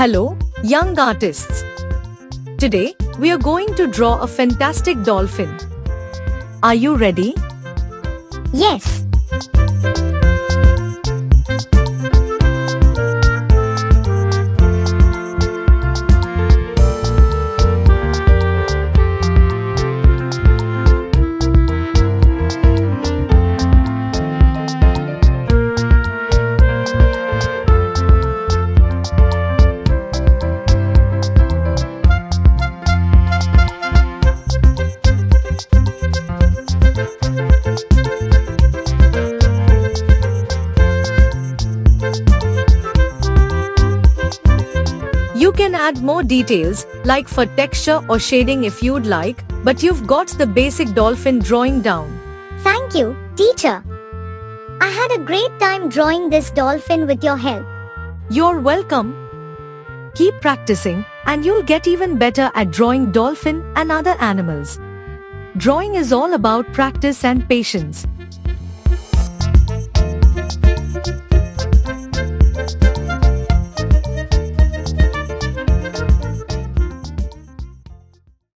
Hello, young artists. Today, we are going to draw a fantastic dolphin. Are you ready? Yes. You can add more details, like for texture or shading if you'd like, but you've got the basic dolphin drawing down. Thank you, teacher. I had a great time drawing this dolphin with your help. You're welcome. Keep practicing, and you'll get even better at drawing dolphin and other animals. Drawing is all about practice and patience.